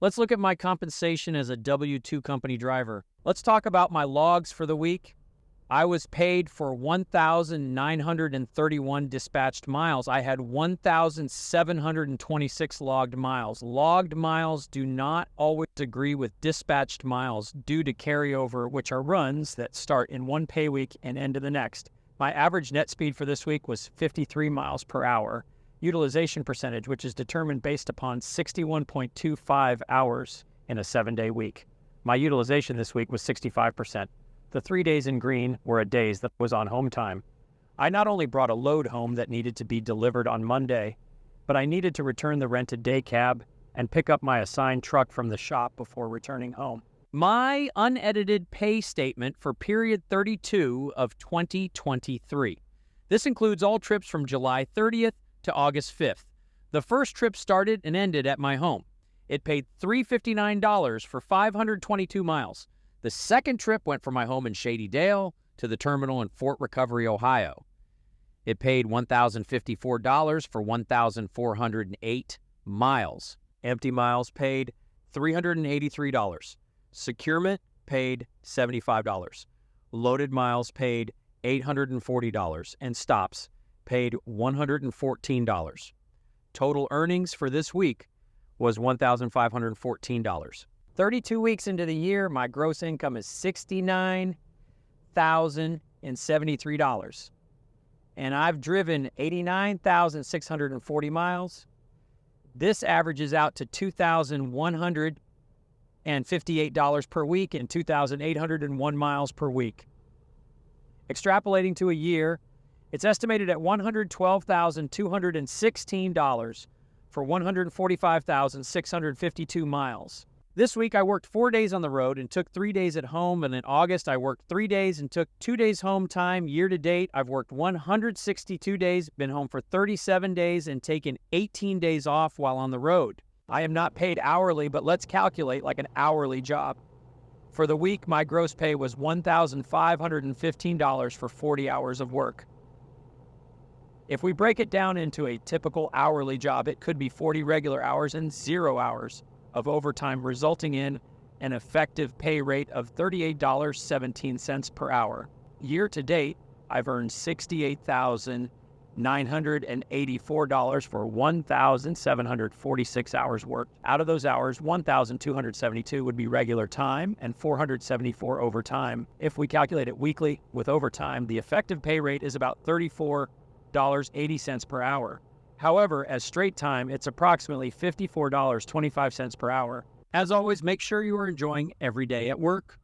Let's look at my compensation as a W-2 company driver. Let's talk about my logs for the week. I was paid for 1,931 dispatched miles. I had 1,726 logged miles. Logged miles do not always agree with dispatched miles due to carryover, which are runs that start in one pay week and end in the next. My average net speed for this week was 53 miles per hour. Utilization percentage, which is determined based upon 61.25 hours in a 7-day week. My utilization this week was 65%. The 3 days in green were a days that was on home time. I not only brought a load home that needed to be delivered on Monday, but I needed to return the rented day cab and pick up my assigned truck from the shop before returning home. My unedited pay statement for period 32 of 2023. This includes all trips from July 30th to August 5th. The first trip started and ended at my home. It paid $359 for 522 miles. The second trip went from my home in Shady Dale to the terminal in Fort Recovery, Ohio. It paid $1,054 for 1,408 miles. Empty miles paid $383. Securement paid $75. Loaded miles paid $840. And stops paid $114. Total earnings for this week was $1,514. 32 weeks into the year, my gross income is $69,073. And I've driven 89,640 miles. This averages out to $2,158 per week and 2,801 miles per week. Extrapolating to a year, it's estimated at $112,216 for 145,652 miles. This week, I worked 4 days on the road and took 3 days at home, and in August, I worked 3 days and took 2 days home time. Year to date, I've worked 162 days, been home for 37 days, and taken 18 days off while on the road. I am not paid hourly, but let's calculate like an hourly job. For the week, my gross pay was $1,515 for 40 hours of work. If we break it down into a typical hourly job, it could be 40 regular hours and 0 hours of overtime, resulting in an effective pay rate of $38.17 per hour. Year to date, I've earned $68,984 for 1,746 hours worked. Out of those hours, 1,272 would be regular time and 474 overtime. If we calculate it weekly with overtime, the effective pay rate is about $34.80 per hour. However, as straight time, it's approximately $54.25 per hour. As always, make sure you are enjoying every day at work.